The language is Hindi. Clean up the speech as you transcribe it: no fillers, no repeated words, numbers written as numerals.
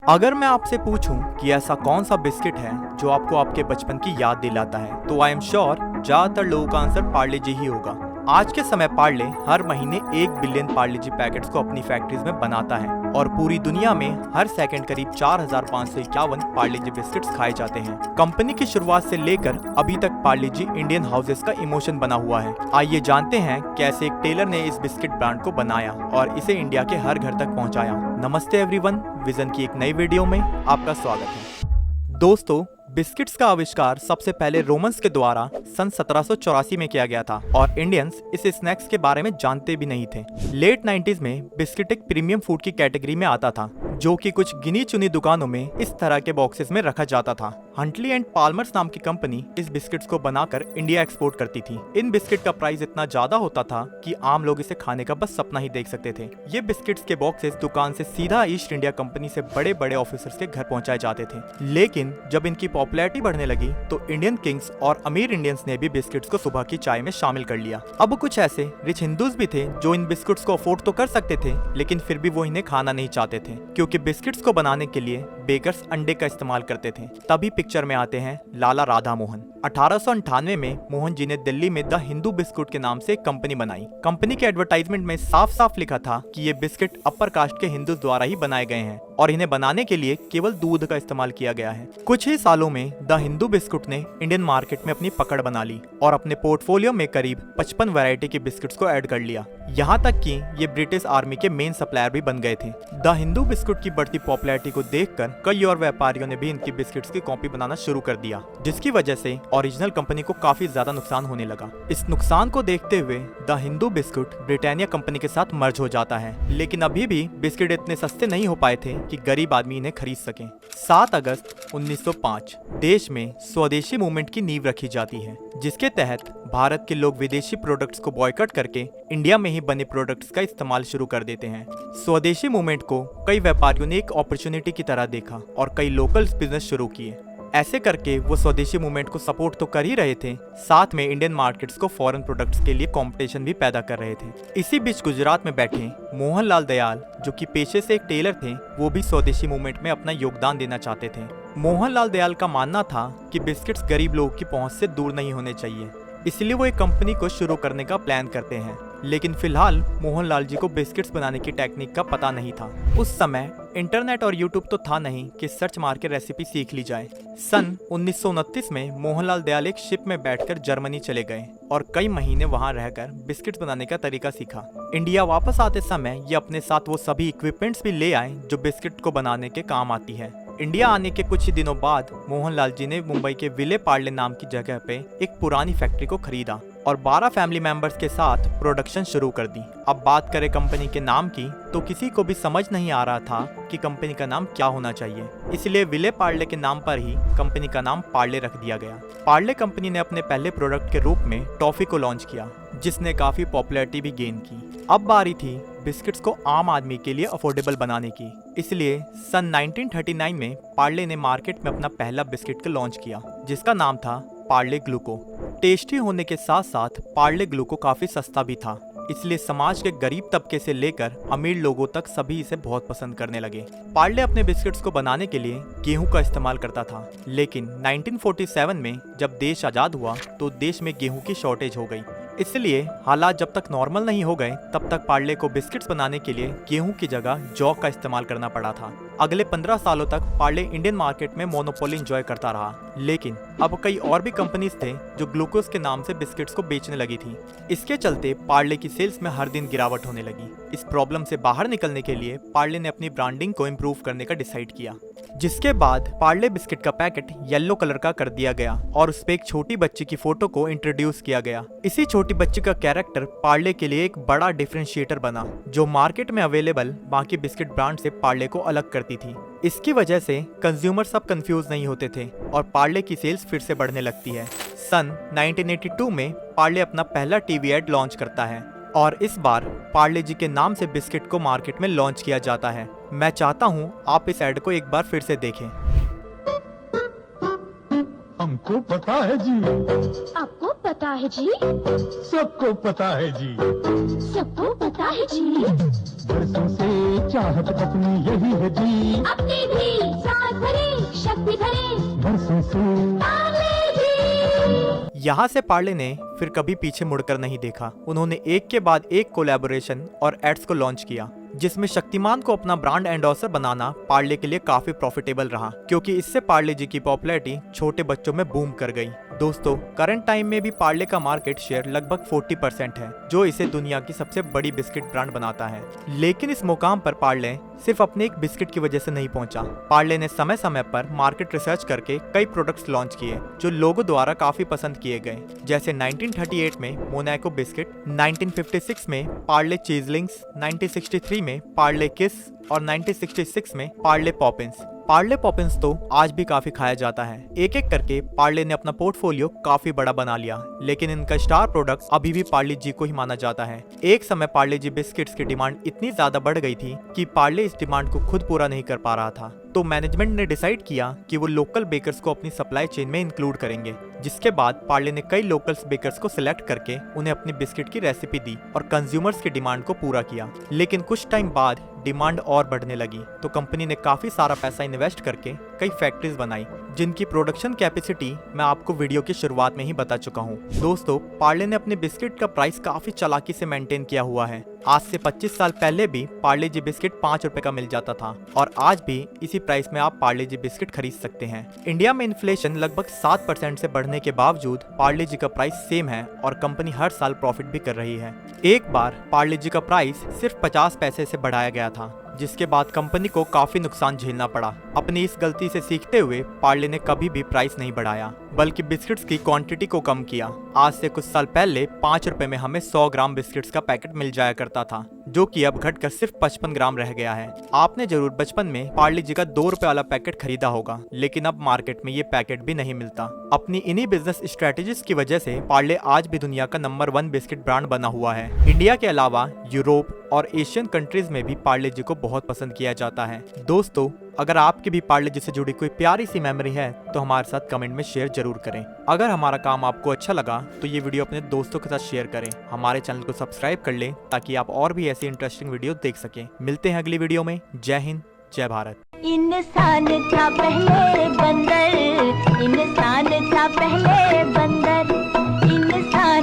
अगर मैं आपसे पूछूं कि ऐसा कौन सा बिस्किट है जो आपको आपके बचपन की याद दिलाता है, तो आई एम श्योर ज्यादातर लोगों का आंसर पार्ले जी ही होगा। आज के समय पार्ले हर महीने 1 बिलियन पार्ले जी पैकेट्स को अपनी फैक्ट्रीज में बनाता है और पूरी दुनिया में हर सेकंड करीब 4551 पार्ले जी बिस्किट्स खाए जाते हैं। कंपनी की शुरुआत से लेकर अभी तक पार्ले जी इंडियन हाउसेस का इमोशन बना हुआ है। आइए जानते हैं कैसे एक टेलर ने इस बिस्किट ब्रांड को बनाया और इसे इंडिया के हर घर तक पहुंचाया। नमस्ते एवरीवन, विजन की एक नई वीडियो में आपका स्वागत है। दोस्तों, बिस्किट्स का आविष्कार सबसे पहले रोमन्स के द्वारा सन 1784 में किया गया था और इंडियंस इस स्नैक्स के बारे में जानते भी नहीं थे। लेट 90s में बिस्किट एक प्रीमियम फूड की कैटेगरी में आता था, जो कि कुछ गिनी चुनी दुकानों में इस तरह के बॉक्सेस में रखा जाता था। हंटली एंड पाल्मर्स नाम की कंपनी इस बिस्किट्स को बनाकर इंडिया एक्सपोर्ट करती थी। इन बिस्किट का प्राइस इतना ज्यादा होता था कि आम लोग इसे खाने का बस सपना ही देख सकते थे। ये बिस्किट्स के बॉक्सेस दुकान से सीधा ईस्ट इंडिया कंपनी से बड़े बड़े ऑफिसर्स के घर पहुंचाए जाते थे। लेकिन जब इनकी पॉपुलैरिटी बढ़ने लगी तो इंडियन किंग्स और अमीर इंडियंस ने भी बिस्किट्स को सुबह की चाय में शामिल कर लिया। अब कुछ ऐसे रिच हिंदूज भी थे जो इन बिस्किट्स को अफोर्ड तो कर सकते थे, लेकिन फिर भी वो इन्हें खाना नहीं चाहते थे, क्योंकि बिस्किट्स को बनाने के लिए बेकर्स अंडे का इस्तेमाल करते थे। तभी पिक्चर में आते हैं लाला राधा मोहन। 1898 में मोहन जी ने दिल्ली में द हिंदू बिस्कुट के नाम से एक कंपनी बनाई। कंपनी के एडवर्टाइजमेंट में साफ साफ लिखा था कि ये बिस्किट अपर कास्ट के हिंदू द्वारा ही बनाए गए हैं और इन्हें बनाने के लिए केवल दूध का इस्तेमाल किया गया है। कुछ ही सालों में द हिंदू बिस्कुट ने इंडियन मार्केट में अपनी पकड़ बना ली और अपने पोर्टफोलियो में करीब 55 वैरायटी के बिस्किट्स को ऐड कर लिया। यहाँ तक कि ये ब्रिटिश आर्मी के मेन सप्लायर भी बन गए थे। द हिंदू बिस्कुट की बढ़ती पॉपुलैरिटी को देखकर कई और व्यापारियों ने भी इनकी बिस्किट्स की कॉपी बनाना शुरू कर दिया, जिसकी वजह से ओरिजिनल कंपनी को काफी ज्यादा नुकसान होने लगा। इस नुकसान को देखते हुए the Hindu biscuit Britannia company के साथ मर्ज हो जाता है, लेकिन अभी भी बिस्किट इतने सस्ते नहीं हो पाए थे कि गरीब आदमी इन्हें खरीद सके। 7 अगस्त 1905 देश में स्वदेशी मूवमेंट की नींव रखी जाती है, जिसके तहत भारत के लोग विदेशी प्रोडक्ट्स को बॉयकॉट करके इंडिया में ही बने प्रोडक्ट्स का इस्तेमाल शुरू कर देते हैं। स्वदेशी मूवमेंट को कई व्यापारियों ने एक अपॉर्चुनिटी की तरह देखा और कई लोकल बिजनेस शुरू किए। ऐसे करके वो स्वदेशी मूवमेंट को सपोर्ट तो कर ही रहे थे, साथ में इंडियन मार्केट्स को फॉरेन प्रोडक्ट्स के लिए कंपटीशन भी पैदा कर रहे थे। इसी बीच गुजरात में बैठे मोहनलाल दयाल, जो कि पेशे से एक टेलर थे, वो भी स्वदेशी मूवमेंट में अपना योगदान देना चाहते थे। मोहनलाल दयाल का मानना था कि बिस्किट्स गरीब लोगों की पहुंच से दूर नहीं होने चाहिए, इसलिए वो एक कंपनी को शुरू करने का प्लान करते हैं। लेकिन फिलहाल मोहनलाल जी को बिस्किट्स बनाने की टेक्निक का पता नहीं था। उस समय इंटरनेट और यूट्यूब तो था नहीं कि सर्च मार के रेसिपी सीख ली जाए। सन 1929 में मोहनलाल दयाल एक शिप में बैठकर जर्मनी चले गए और कई महीने वहां रहकर बिस्किट्स बनाने का तरीका सीखा। इंडिया वापस आते समय ये अपने साथ वो सभी इक्विपमेंट्स भी ले आए जो बिस्किट को बनाने के काम आती है। इंडिया आने के कुछ ही दिनों बाद मोहनलाल जी ने मुंबई के विले पार्ले नाम की जगह पे एक पुरानी फैक्ट्री को खरीदा और 12 फैमिली मेंबर्स के साथ प्रोडक्शन शुरू कर दी। अब बात करें कंपनी के नाम की, तो किसी को भी समझ नहीं आ रहा था कि कंपनी का नाम क्या होना चाहिए, इसलिए विले पार्ले के नाम पर ही कंपनी का नाम पार्ले रख दिया गया। पार्ले कंपनी ने अपने पहले प्रोडक्ट के रूप में टॉफी को लॉन्च किया, जिसने काफी पॉपुलैरिटी भी गेन की। अब बारी थी बिस्किट्स को आम आदमी के लिए अफोर्डेबल बनाने की, इसलिए सन 1939 में पार्ले ने मार्केट में अपना पहला बिस्किट को लॉन्च किया, जिसका नाम था पार्ले ग्लूको। टेस्टी होने के साथ साथ पार्ले ग्लूको काफी सस्ता भी था, इसलिए समाज के गरीब तबके से लेकर अमीर लोगों तक सभी इसे बहुत पसंद करने लगे। पार्ले अपने बिस्किट्स को बनाने के लिए गेहूं का इस्तेमाल करता था, लेकिन 1947 में जब देश आजाद हुआ तो देश में गेहूं की शॉर्टेज हो गई। इसलिए हालात जब तक नॉर्मल नहीं हो गए तब तक पार्ले को बिस्किट्स बनाने के लिए गेहूं की जगह जौ का इस्तेमाल करना पड़ा था। अगले 15 सालों तक पार्ले इंडियन मार्केट में मोनोपोली एंजॉय करता रहा, लेकिन अब कई और भी कंपनीज थे जो ग्लूकोज के नाम से बिस्किट्स को बेचने लगी थी। इसके चलते पार्ले की सेल्स में हर दिन गिरावट होने लगी। इस प्रॉब्लम से बाहर निकलने के लिए पार्ले ने अपनी ब्रांडिंग को इम्प्रूव करने का डिसाइड किया, जिसके बाद पार्ले बिस्किट का पैकेट येलो कलर का कर दिया गया और उस पे एक छोटी बच्ची की फोटो को इंट्रोड्यूस किया गया। इसी छोटी बच्ची का कैरेक्टर पार्ले के लिए एक बड़ा डिफरेंशिएटर बना, जो मार्केट में अवेलेबल बाकी बिस्किट ब्रांड से पार्ले को अलग करती थी। इसकी वजह से कंज्यूमर सब कंफ्यूज नहीं होते थे और पार्ले की सेल्स फिर से बढ़ने लगती है। सन 1982 में पार्ले अपना पहला टीवी एड लॉन्च करता है और इस बार पार्ले जी के नाम से बिस्किट को मार्केट में लॉन्च किया जाता है। मैं चाहता हूँ आप इस एड को एक बार फिर से देखें। हमको पता है जी, आपको पता है जी, सबको पता है जी, सबको पता है जी, बरसों से चाहत अपनी यही है जी, अपनी भी सुसु। यहाँ से पार्ले ने फिर कभी पीछे मुड़कर नहीं देखा। उन्होंने एक के बाद एक कोलैबोरेशन और एड्स को लॉन्च किया, जिसमें शक्तिमान को अपना ब्रांड एंडोर्सर बनाना पार्ले के लिए काफी प्रॉफिटेबल रहा, क्योंकि इससे पार्ले जी की पॉपुलैरिटी छोटे बच्चों में बूम कर गई। दोस्तों, करंट टाइम में भी पार्ले का मार्केट शेयर लगभग 40% है, जो इसे दुनिया की सबसे बड़ी बिस्किट ब्रांड बनाता है। लेकिन इस मुकाम पर पार्ले सिर्फ अपने एक बिस्किट की वजह से नहीं पहुंचा। पार्ले ने समय समय पर मार्केट रिसर्च करके कई प्रोडक्ट्स लॉन्च किए, जो लोगों द्वारा काफी पसंद किए गए, जैसे 1938 में मोनाको बिस्किट, 1956 में पार्ले चीजलिंग्स, 1963 में पार्ले किस और 1966 में पार्ले पॉपिंस। पार्ले पॉपिंस तो आज भी काफी खाया जाता है। एक एक करके पार्ले ने अपना पोर्टफोलियो काफी बड़ा बना लिया, लेकिन इनका स्टार प्रोडक्ट अभी भी पार्ले जी को ही माना जाता है। एक समय पार्ले जी बिस्किट्स की डिमांड इतनी ज्यादा बढ़ गई थी कि पार्ले इस डिमांड को खुद पूरा नहीं कर पा रहा था, तो मैनेजमेंट ने डिसाइड किया कि वो लोकल बेकर्स को अपनी सप्लाई चेन में इंक्लूड करेंगे। जिसके बाद पार्ले ने कई लोकल बेकर्स को सिलेक्ट करके उन्हें अपनी बिस्किट की रेसिपी दी और कंज्यूमर्स की डिमांड को पूरा किया। लेकिन कुछ टाइम बाद डिमांड और बढ़ने लगी, तो कंपनी ने काफी सारा पैसा इन्वेस्ट करके कई फैक्ट्रीज बनाई, जिनकी प्रोडक्शन कैपेसिटी मैं आपको वीडियो की शुरुआत में ही बता चुका हूँ। दोस्तों, पार्ले ने अपने बिस्किट का प्राइस काफी चालाकी से मेंटेन किया हुआ है। आज से 25 साल पहले भी पार्ले जी बिस्किट 5 रुपए का मिल जाता था, और आज भी इसी प्राइस में आप पार्ले जी बिस्किट खरीद सकते हैं। इंडिया में इन्फ्लेशन लगभग 7% से बढ़ने के बावजूद पार्ले जी का प्राइस सेम है, और कंपनी हर साल प्रॉफिट भी कर रही है। एक बार पार्ले जी का प्राइस सिर्फ 50 पैसे से बढ़ाया गया था, जिसके बाद कंपनी को काफी नुकसान झेलना पड़ा। अपनी इस गलती से सीखते हुए पार्ले ने कभी भी प्राइस नहीं बढ़ाया, बल्कि बिस्किट्स की क्वांटिटी को कम किया। आज से कुछ साल पहले 5 रुपए में हमें 100 ग्राम बिस्किट्स का पैकेट मिल जाया करता था, जो कि अब घटकर सिर्फ 55 ग्राम रह गया है। आपने जरूर बचपन में पार्ले जी का 2 रुपए वाला पैकेट खरीदा होगा, लेकिन अब मार्केट में ये पैकेट भी नहीं मिलता। अपनी इन्हीं बिजनेस स्ट्रेटेजीज की वजह से पार्ले आज भी दुनिया का नंबर 1 बिस्किट ब्रांड बना हुआ है। इंडिया के अलावा यूरोप और एशियन कंट्रीज में भी पार्ले जी को बहुत पसंद किया जाता है। दोस्तों, अगर आपकी भी पार्ले जी से जुड़ी कोई प्यारी सी मेमोरी है तो हमारे साथ कमेंट में शेयर जरूर करें। अगर हमारा काम आपको अच्छा लगा तो ये वीडियो अपने दोस्तों के साथ शेयर करें। हमारे चैनल को सब्सक्राइब कर लें ताकि आप और भी ऐसी इंटरेस्टिंग वीडियो देख सकें। मिलते हैं अगली वीडियो में। जय हिंद, जय भारत। इंसान था पहले बंदर, इंसान था पहले बंदर, इंसान